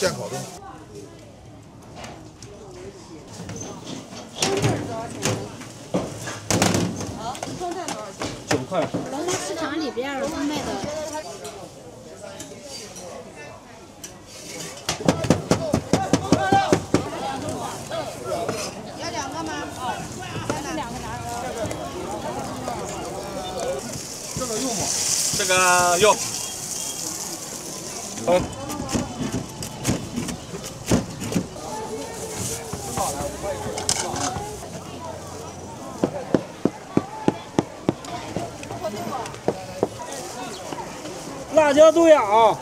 现烤的。9块。龙华市场里边儿他卖的。 这个有。辣椒都要啊。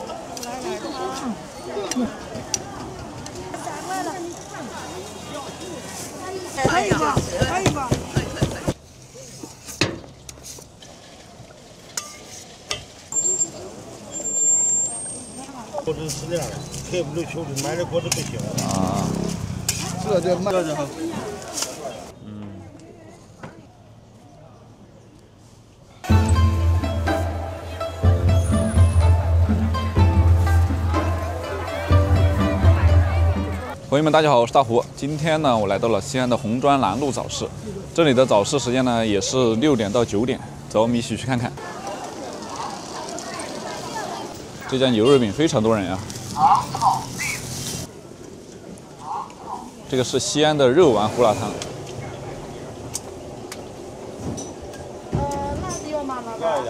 可以吧？可以吧？ 锅子是这样的，开不了球的，买的锅子不行。啊。这就慢着哈。朋友们，大家好，我是大胡。今天呢，我来到了西安的红砖南路早市，这里的早市时间呢也是6点到9点，走，我们一起去看看。这家牛肉饼非常多人啊。这个是西安的肉丸胡辣汤。辣子要吗，老板？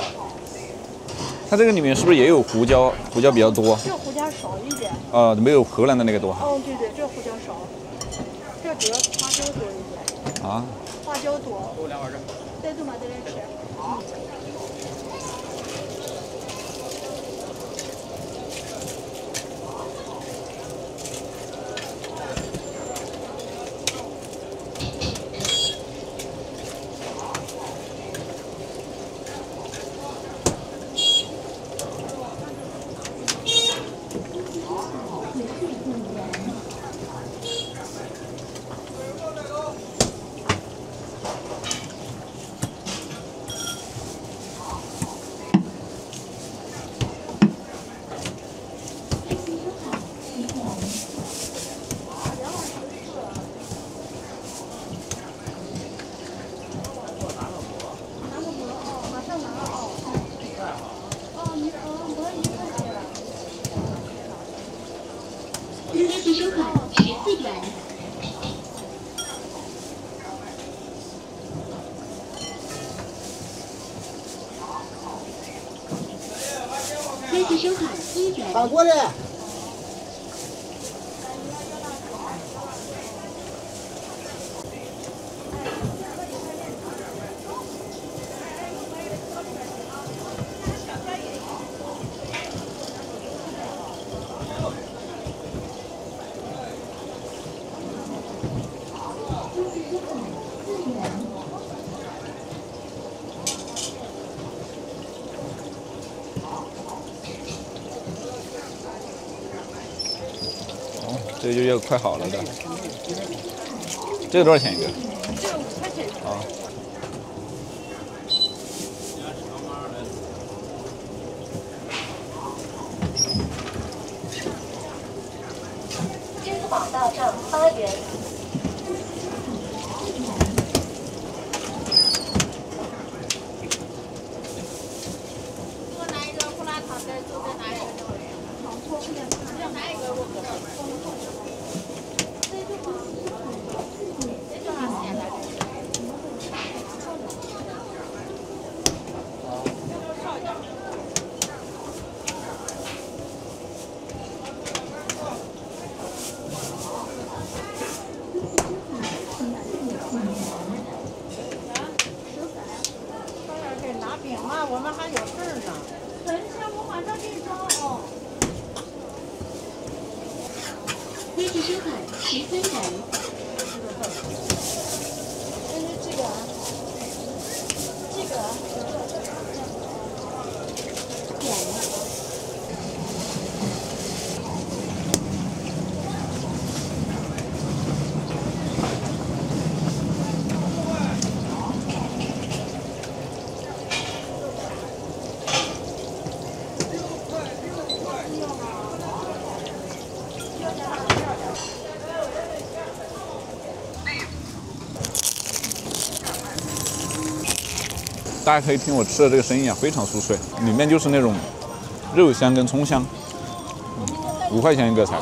它这个里面是不是也有胡椒？胡椒比较多。这胡椒少一点。没有荷兰的那个多。哦，对对，这胡椒少，这主要花椒多一点。啊。花椒多。给我2碗这。再做嘛，再来吃。日期收款14元。开始收款1元。打过来。这个就要快好了的。这个多少钱一个？这个5块钱。啊。支付宝到账8元。给我拿一个胡辣汤，再拿一个。要拿一个我这儿。大家可以听我吃的这个声音啊，非常酥脆，里面就是那种肉香跟葱香。5块钱一个才。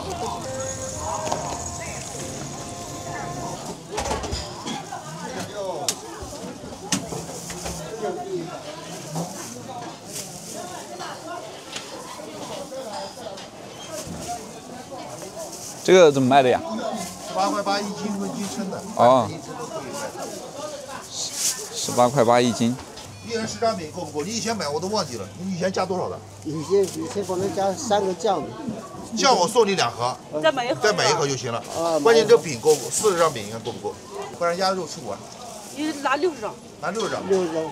这个怎么卖的呀？18块8一斤，1斤称的。哦一直都可以卖。 18块8一斤。一人10张饼够不够？你以前买我都忘记了，你以前加多少的？以前可能加3个酱的。酱我送你2盒，再买一盒。再买一盒就行了。啊，关键这饼够不？40张饼应该够不够？不然鸭肉吃不完。你拿60张。拿60张。 60张。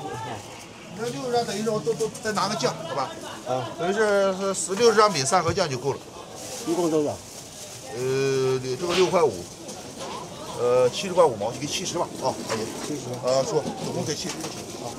那60张等于说都再拿个酱，好吧？啊。等于是60张饼3盒酱就够了。一共多少？这个6块5。70块5毛，就给70吧。哦，可以。70。说总共给70就行。啊。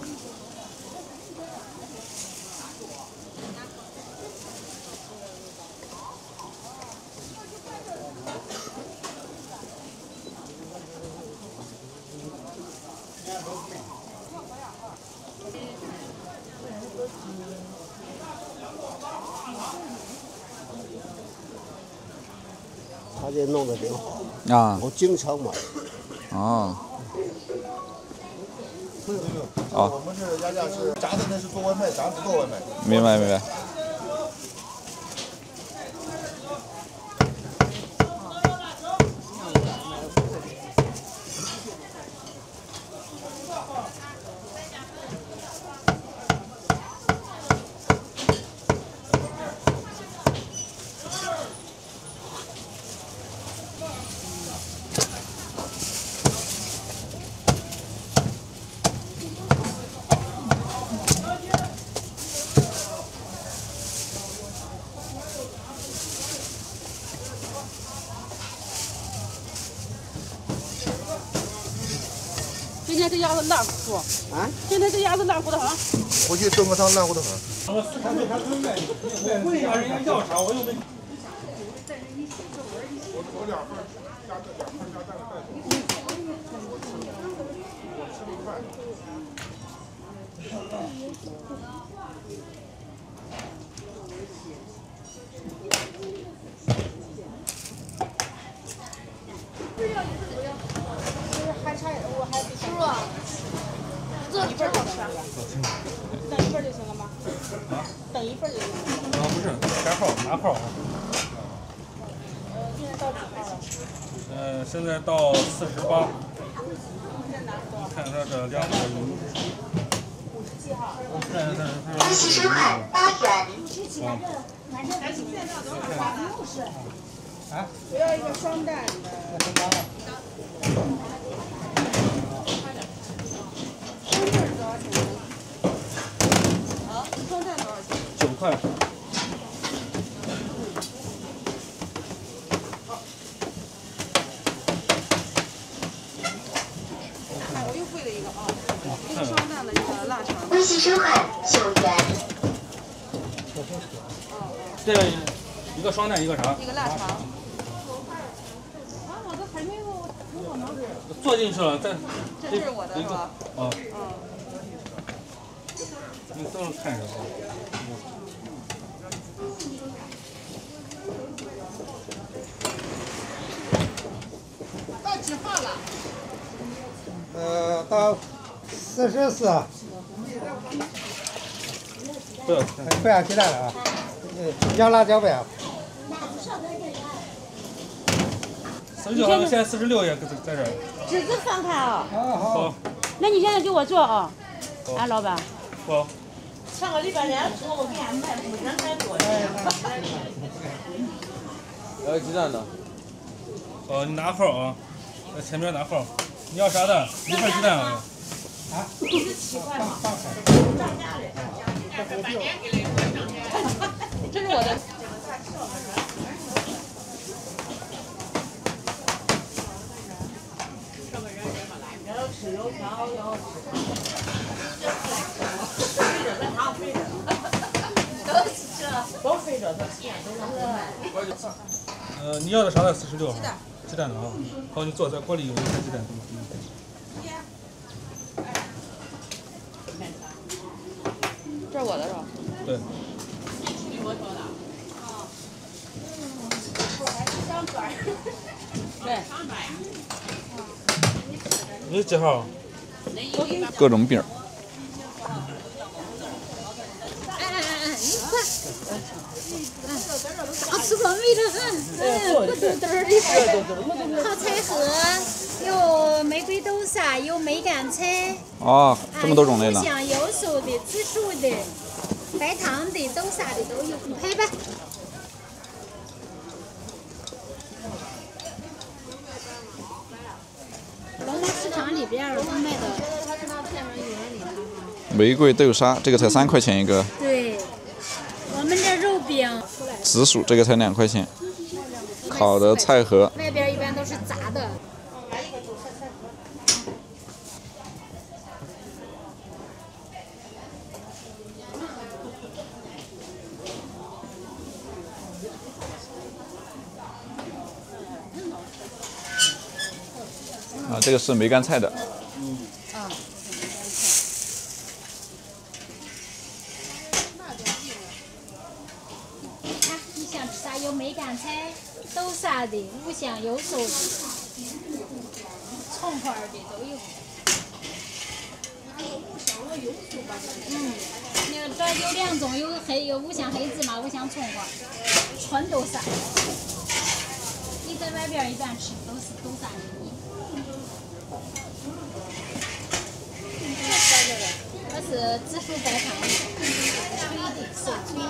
他这弄得挺好啊，我经常买。哦。我们是鸭架是炸的，那是做外卖，炸不做外卖。明白明白。今天这鸭子烂乎啊！今天这鸭子烂乎的很。回去炖个汤，烂乎的很。我问一下人家要啥，我又没。我2份加蛋带走。我吃个饭。叔叔，这一份好吃。等一份就行了吗？等一份就行了。不是，开号拿号。现在到几号了？现在到48。你看它这2个57号。单席收款8元。我要一个双蛋的。双蛋多少钱？9块。哎，我又贵了一个啊！一个双蛋的，一个腊肠。单席收款9元。这个一个双蛋，一个啥？一个腊肠。啊，我这还没有，我能。做进去了，再。这是我的是吧？啊。你都能看着。到几号了？到44。不要鸡蛋了啊！要辣椒不要？46好像现在46也在这儿。纸子放开啊！好。那你现在给我做啊，啊，老板。好。上个礼拜人说我给俺卖不能太多要鸡蛋的。你拿号啊，在前面拿号。你要啥蛋？1份鸡蛋啊。57块嘛。涨价嘞。这是我的。要吃油条，要都费着，都钱都你要的啥蛋？46号。鸡蛋的啊。好，你坐在锅里有一盘鸡蛋。这是我的是吧？对。对。你是几号？各种饼儿。好吃口味的很，不肚墩儿的，泡菜盒，有玫瑰豆沙，有梅干菜，哦，这么多种类呢。像油酥的、紫薯的、白糖的、豆沙的都有，你拍吧。龙猫市场里边儿都卖的。玫瑰豆沙，这个才3块钱一个。对，我们这肉饼。紫薯这个才2块钱。烤的菜盒。外边一般都是炸的。啊，这个是梅干菜的。你想吃啥？有梅干菜、豆沙的、五香油酥的、葱花的都有。那个这有2种，有五香黑芝麻、五香葱花，纯豆沙。你在外边一般吃都是豆沙的。这是紫薯白糖的，脆的，手脆的。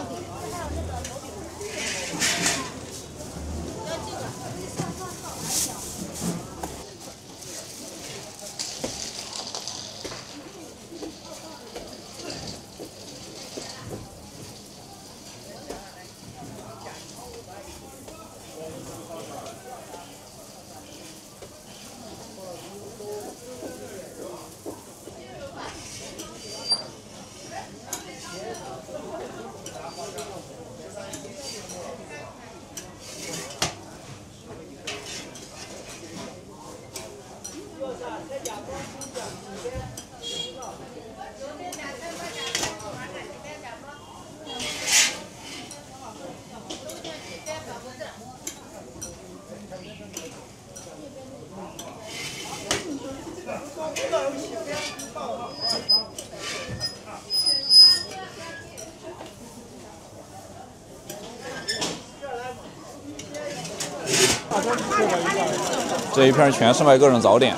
这一片全是卖各种早点，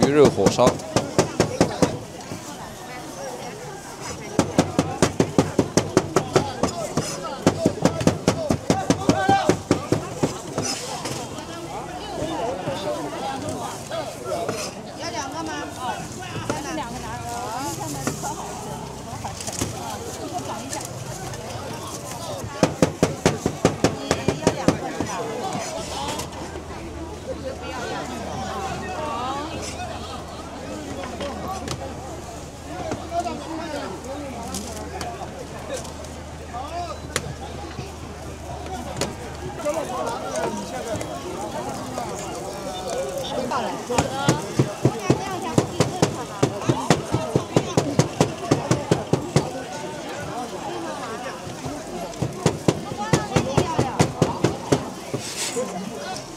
驴肉火烧。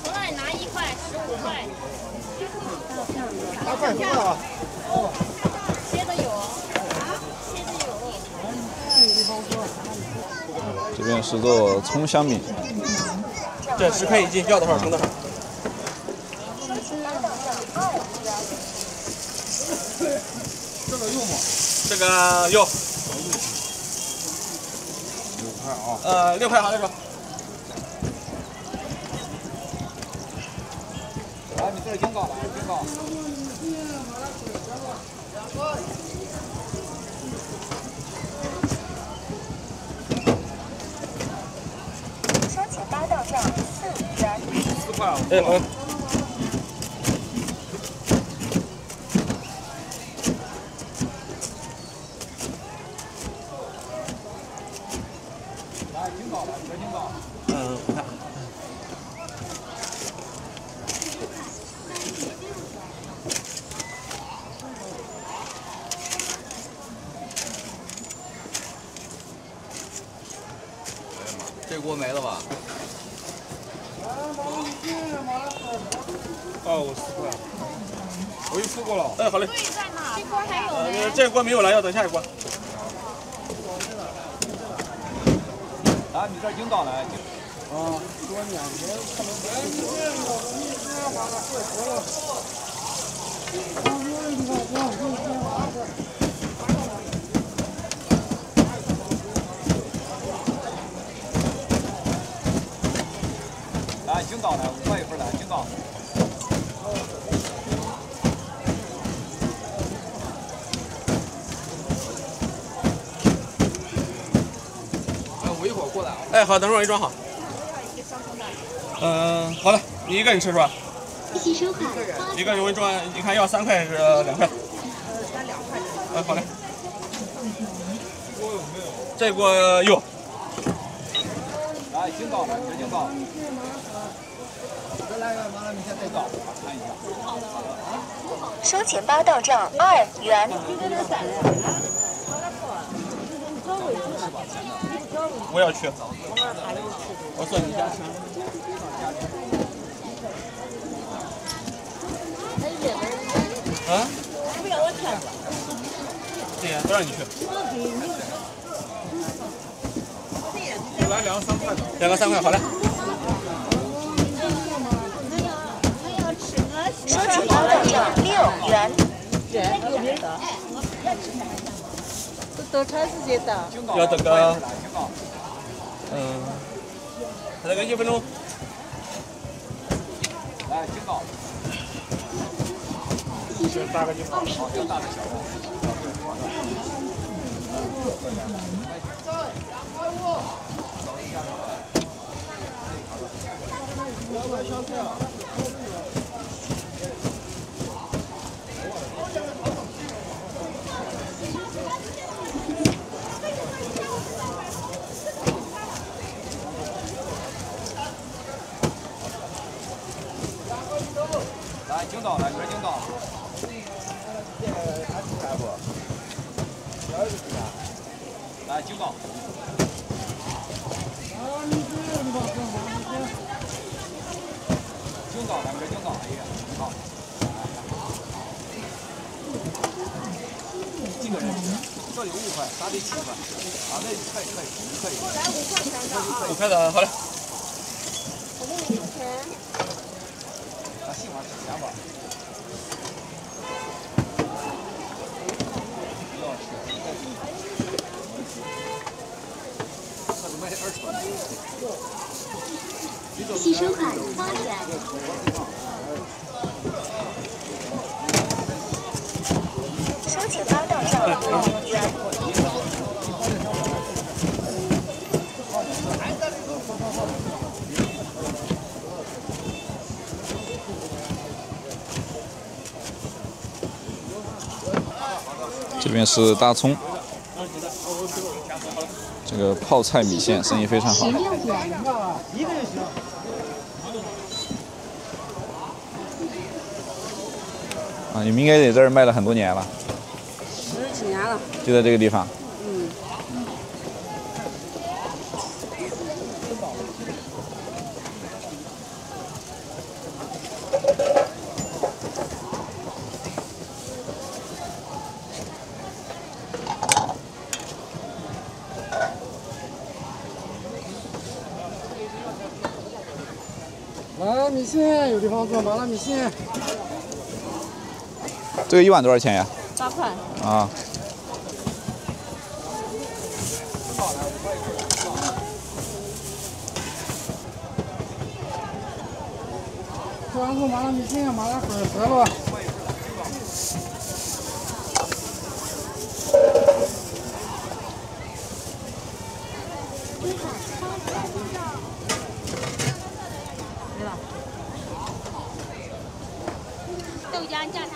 从那里拿1块15块。8块多啊！蝎子有，蝎子有。这边是做葱香饼，这10块1斤，要多少称多少。这个用吗？这个有。 6块啊。 6块好，再说。 来，你这是银糕吧？银糕。申请8到站4元。4块啊。哎，好。来，银糕吧，这银糕。我看。 申哦，我4块。我又付过了。好嘞。这锅还有呢。这锅没有了，要等下一锅。啊，你这领导呢？啊，多年的可来，领导呢？5块一份来，领导。我一会儿过来啊。哎，好，等会儿我给你装好。好了，你一个人吃是吧？一个人我给你装，你看要3块还是2块？咱2块。好嘞。这锅有。来，领导呢？领导。再来个麻辣米线再搞，看一下。收钱包到账2元。我要去。我算你家钱。啊？不要我钱。对呀，都让你去。来2个3块的。2个3块，好嘞。收钱包到账6元。多长时间到？要等个，再等个1分钟。来，领导。大个就好。好，要大的小的。来，领导来，领导。来，领导。领导来，领导，哎呀，好。几个人？这里5块，咱得7块，啊，那可以。来5块钱的。 5块的，好嘞。我给你钱。咱喜欢吃钱吧？不要吃。这怎么还20块？洗手款8元。收钱包到账5元。这边是大葱，这个泡菜米线生意非常好。一个就行。啊，你们应该在这儿卖了很多年了。10几年了。就在这个地方。嗯。麻辣米线，有地方做麻辣米线。这个1碗多少钱呀8块。啊。做完做麻辣米线，麻辣粉合了。豆浆加上。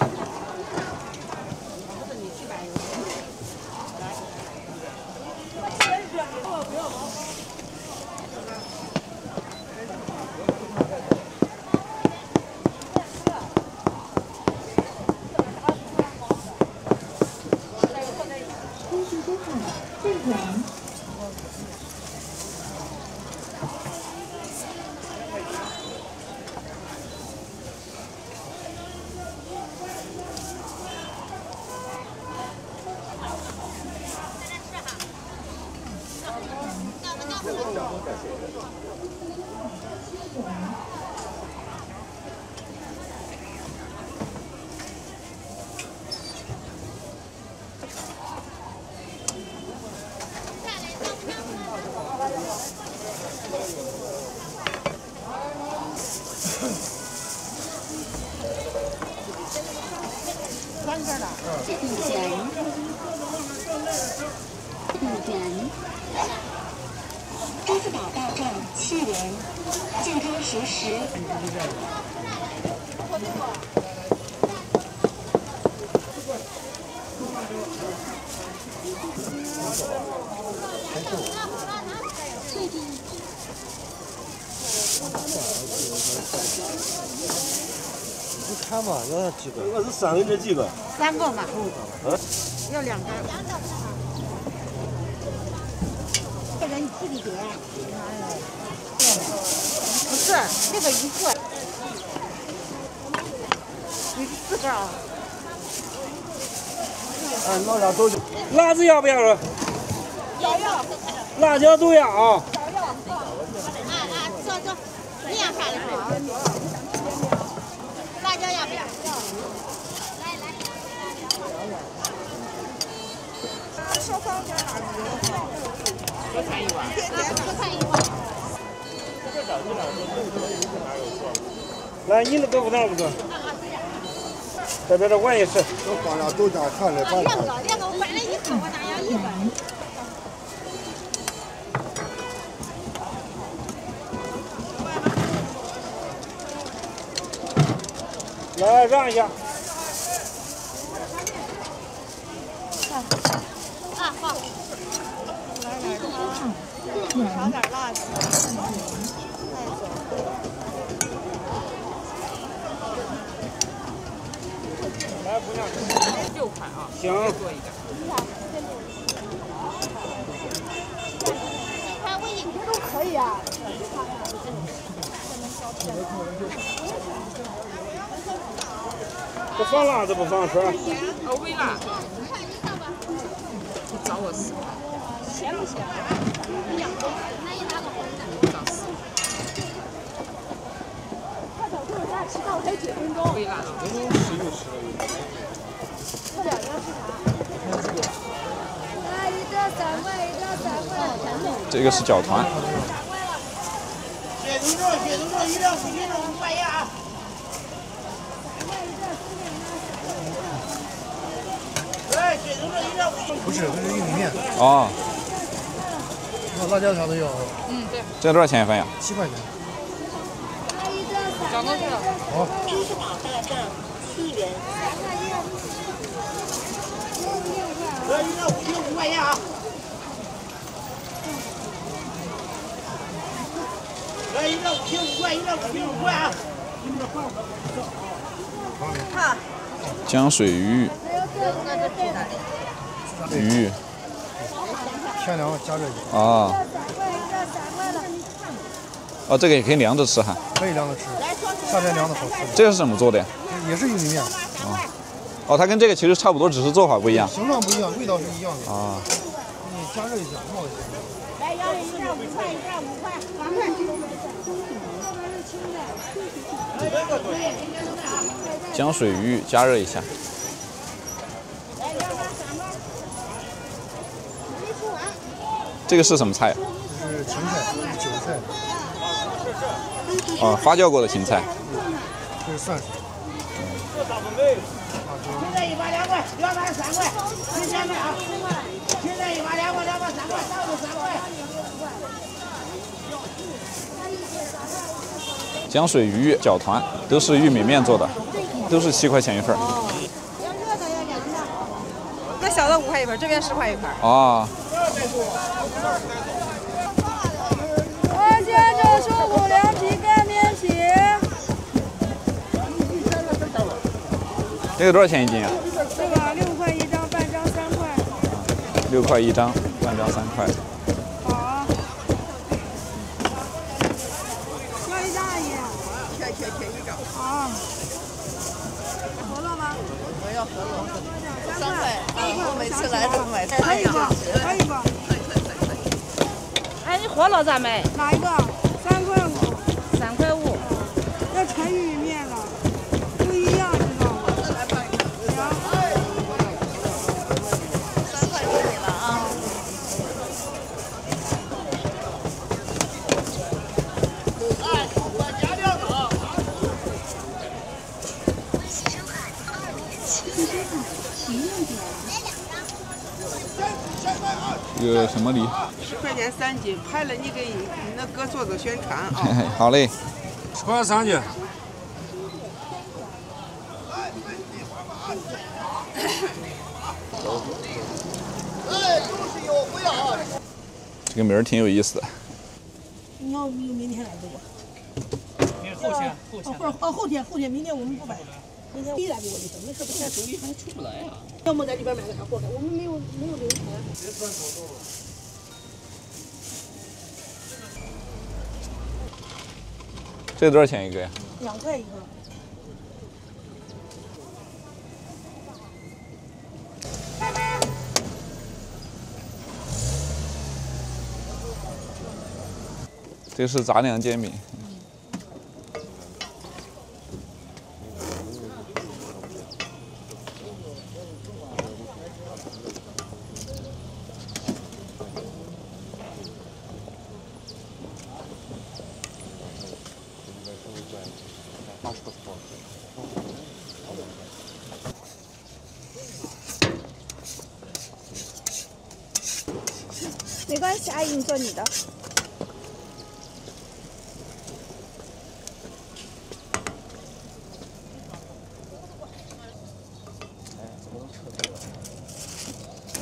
支付宝到账7元，健康实时。你看吧，要几个？我是3个，这几个？3个嘛。要2个。这人你自己点。不是，这个1个。你4个啊？老俩都辣子要不要了？要。辣椒都要啊。走，你要啥的？辣椒要不要？稍放点辣椒。4菜1碗。4菜1碗。来，你那个不拿不个？这边我也是。我放俩豆浆看着办。2个我搬了1个，我哪要1个？来让一下。好。少点辣子。来，姑娘。6块啊。行。多一点。看我1个都可以啊。不放辣子不放水。微辣。你找我4块。咸不咸？迟到才9分钟。微辣。这2个是啥？1个3块，1个3块。这个是饺团。血猪肉1两5斤5块钱啊。来，血猪肉1两5斤。不是，这是玉米面。哦。辣椒啥都要。对。这多少钱一份呀？7块钱。涨过去了。好。支付宝到账7元。来1两5斤5块钱啊。来1两5斤5块，1两5斤5块啊。好。浆水鱼。鱼。天凉加热一。啊。哦，这个也可以凉着吃哈。可以凉着吃，夏天凉的好吃。这个是怎么做的呀？也是玉米面。哦，它跟这个其实差不多，只是做法不一样。形状不一样，味道是一样的。啊。你加热一下，冒一下。来，要1两5块，1两5块，2块。浆水鱼加热一下。这个是什么菜？这是芹菜，这是韭菜。哦，发酵过的芹菜。这是蒜水。现在1把2块，2把3块，新鲜的啊！现在1把2块，2把3块，到手3块。浆水鱼饺团都是玉米面做的，都是7块钱一份。要热的要凉的。那小的5块一份，这边10块一份。啊。我先蒸熟五凉皮干面皮。这个多少钱一斤啊？这个6块1张，半张3块。6块1张，半张3块。好。要1张阿姨。切1张。好。饸饹吗？我要饸饹。3块。我每次来都买。可以不？可以不？哎，你饸饹咋卖？哪一个？3块5。3块5。那纯玉米面了，不一样，知道吗？行。3块给你了啊。这个什么梨？ 10块钱3斤，拍了你给你那哥做做宣传啊。好嘞。 10块3斤。这个名儿挺有意思的。你要明天来对吧？后天，明天我们不摆。明天你来给我就行，没事，现在手艺还出不来呀。要么在里边买个啥货干，我们没有这个钱。这多少钱一个呀？2块一个。这是杂粮煎饼。没关系，阿姨，你做你的。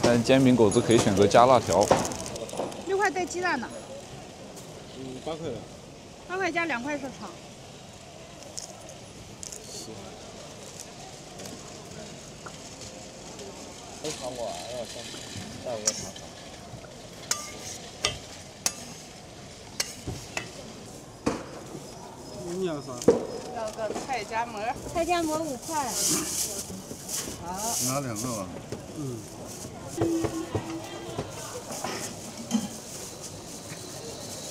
但煎饼果子可以选择加辣条。 6块带鸡蛋的。 8块。 8块加2块是肠。都尝过，要先带我尝尝。你要啥？要个菜夹馍。菜夹馍5块。好。拿2个吧。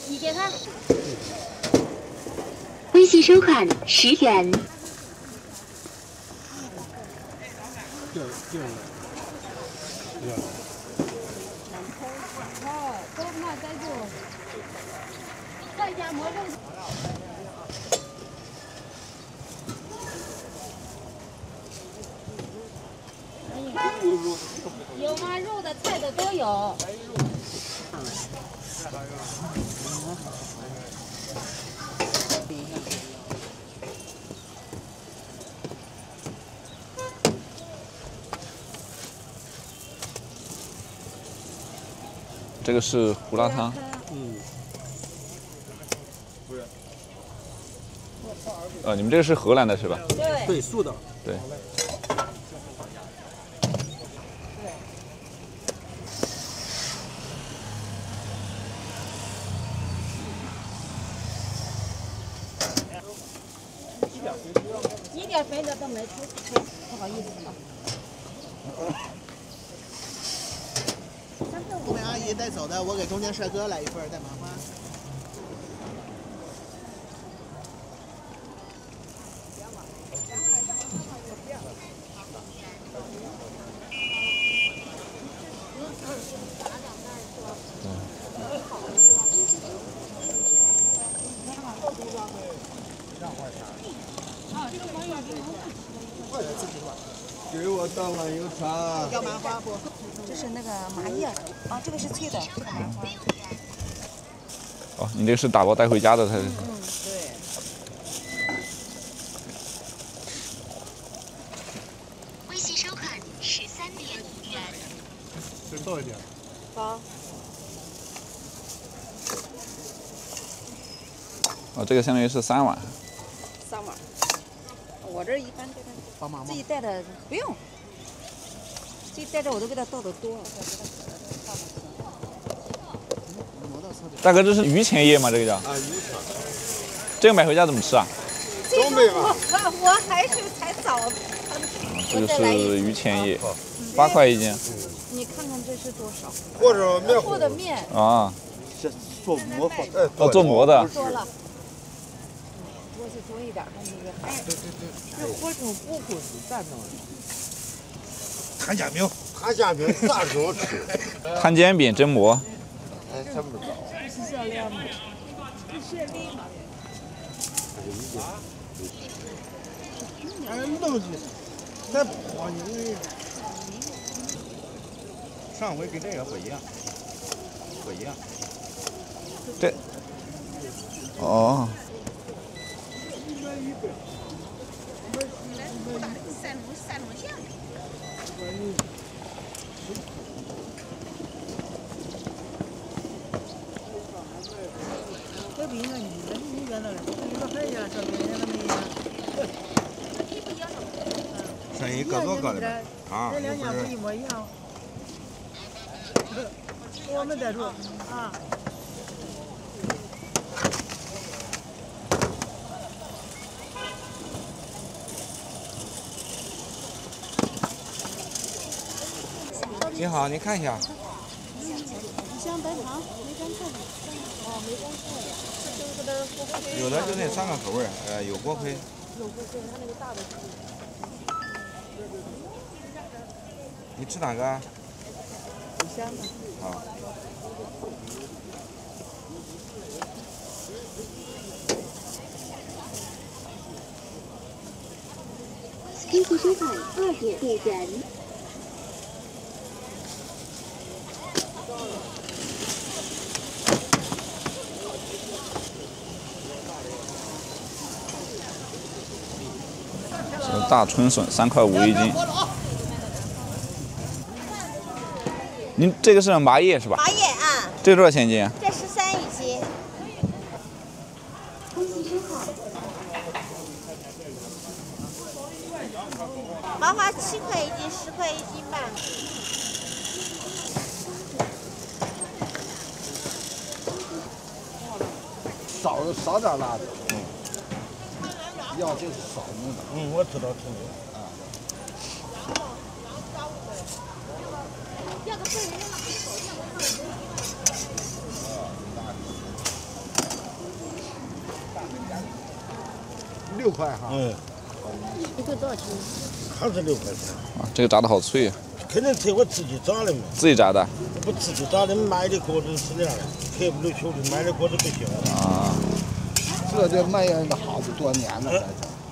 你给他。微信收款10元。掉了。 都卖在这，菜夹馍肉。有吗？肉的、菜的都有。这个是胡辣汤。你们这个是荷兰的是吧？对。对，素的。对。一点肥的都没出，不好意思啊。后面阿姨带走的，我给中间帅哥来一份带麻花。给我倒碗油茶。要麻花不？这是那个麻叶啊，这个是脆的，这个麻花。哦，你这个是打包带回家的，它是。对。微信收款13.1元。这倒一点。好。哦，这个相当于是3碗。3碗。我这一般这个自己带的不用，自己带着我都给他倒的多。大哥，这是榆钱叶吗？这个叫？啊，榆钱。这个买回家怎么吃啊？东北吧。我还是才早。这个是榆钱叶，8块1斤。你看看这是多少？或者面糊和的面。啊。是做馍放，哦，做馍的。多了。多是多一点，那个还对，这火种不够是咋弄的？摊煎饼，摊煎饼啥时候吃？摊煎饼蒸馍。哎，真不知道。是小两嘛，是礼嘛。哎，东西再破你。上回跟这个不一样，不一样。这，哦。山东馅。这饼啊，你在那儿，你说还呀，这边那没呀？生意各做各的啊，这两家不一模一样。我们在这啊。你好，你看一下。你想白糖？没干菜。哦，没干菜。有的就那3个口味，有锅盔。有锅盔，它那个大的。你吃哪个？五香的。好。支付收款2点点人。这大春笋3块5一斤。您这个是麻叶是吧？麻叶啊。这多少钱一斤？这13一斤。麻花7块一斤，10块一斤半。少点辣子，要就是少弄的。我知道，6块哈。一个多少钱？还是6块钱。啊，这个炸的好脆啊！肯定是我自己炸的嘛。自己炸的？不自己炸的，买的锅子是那样的，开不了球的，买的锅子不行。啊。这就卖了好多年了，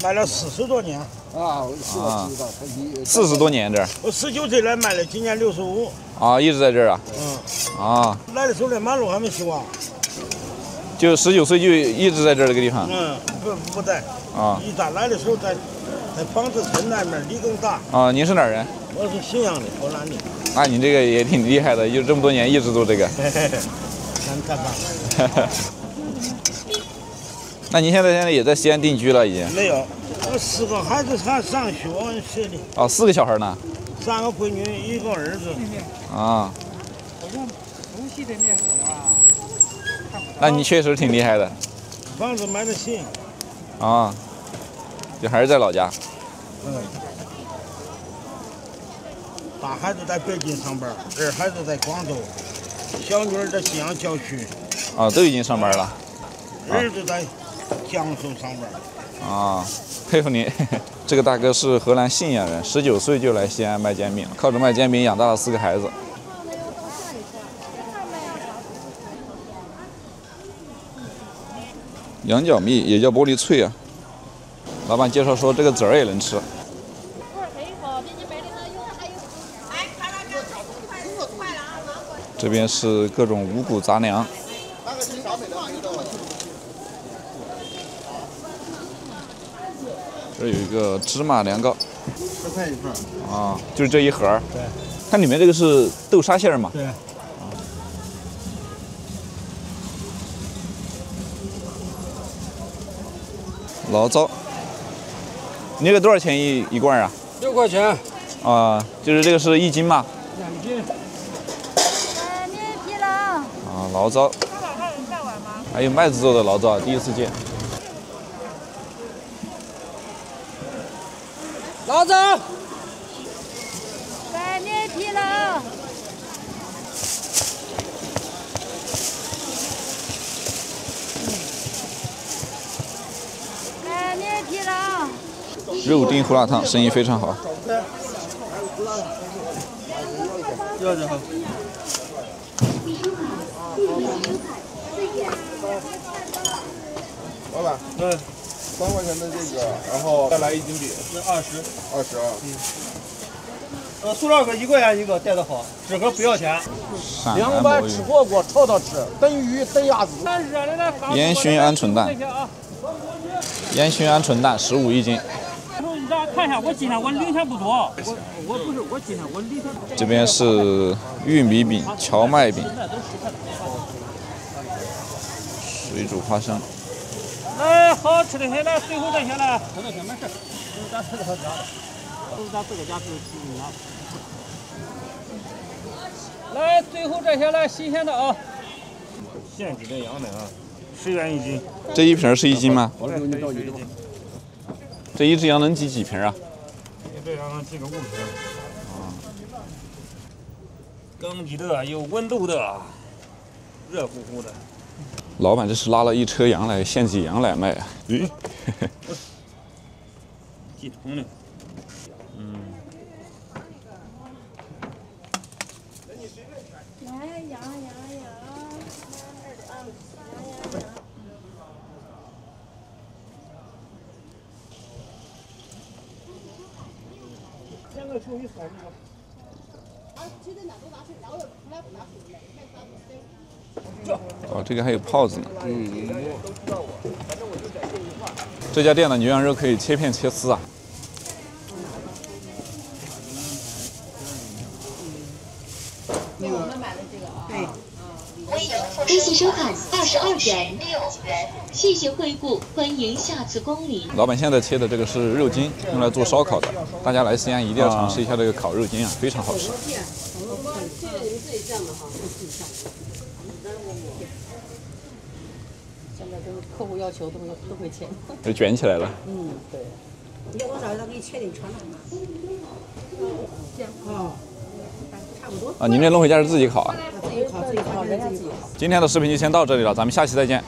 卖了40多年。我知道，他40多年这儿。我19岁来卖的，今年65。啊，一直在这儿啊。啊。来的时候连马路还没修啊。就19岁就一直在这儿这个地方。不在。啊。一咱来的时候在房子村那边，离更大。啊，您是哪儿人？我是信阳的，河南的。那你这个也挺厉害的，就这么多年一直做这个。咱干嘛？那您现在也在西安定居了，已经？没有，我4个孩子还上学的。哦，4个小孩呢？3个闺女，1个儿子。啊。那你确实挺厉害的。房子买的新。啊。就还是在老家。大孩子在北京上班，二孩子在广州，小女儿在信阳郊区。啊，都已经上班了。儿子在江苏上班。啊，佩服您。这个大哥是河南信阳人，19岁就来西安卖煎饼，靠着卖煎饼养大了4个孩子。羊角蜜也叫玻璃脆啊。老板介绍说这个籽儿也能吃。这边是各种五谷杂粮。这有一个芝麻凉糕，10块一份。啊，就是这一盒。对。它里面这个是豆沙馅儿嘛？对。醪糟，你这个多少钱一罐啊？6块钱。啊，就是这个是1斤吗？2斤。面皮了。啊，醪糟。还有麦子做的醪糟，第一次见。醪糟。面皮了。肉丁胡辣汤生意非常好。要着哈。老板，嗯3块钱的这个，然后再来1斤饼，那20啊。塑料盒1块钱一个，带的好，纸盒不要钱。两碗吃火锅炒到吃，炖鱼炖鸭子。烟熏鹌鹑蛋，烟熏鹌鹑蛋15一斤。看一下，我今天我零钱不多，我今天我零钱。这边是玉米饼、荞麦饼、水煮花生。来，好吃的些来，最后这些来。这个先没事，都是咱自个家的，都是咱自个家自己拿。来，最后这些来，新鲜的啊。现挤的羊奶啊，10元1斤。这一瓶是1斤吗？我给你倒1斤。这一只羊能挤几瓶啊？一只羊能挤个50瓶。刚挤的，有温度的，热乎乎的。老板这是拉了一车羊来现挤羊来卖啊！咦，挤通的。来羊。哦，这个还有泡子呢。这家店的牛羊肉可以切片切丝啊。微信收看22元，谢谢惠顾，欢迎下次光临。老板现在切的这个是肉筋，用来做烧烤的。大家来西安一定要尝试一下这个烤肉筋啊，非常好吃。现在都客户要求都会切。就卷起来了。对。你要多少，他给你切点传统的。差不多。啊，您这弄回家是自己烤啊？自己烤，人家自己烤。今天的视频就先到这里了，咱们下期再见。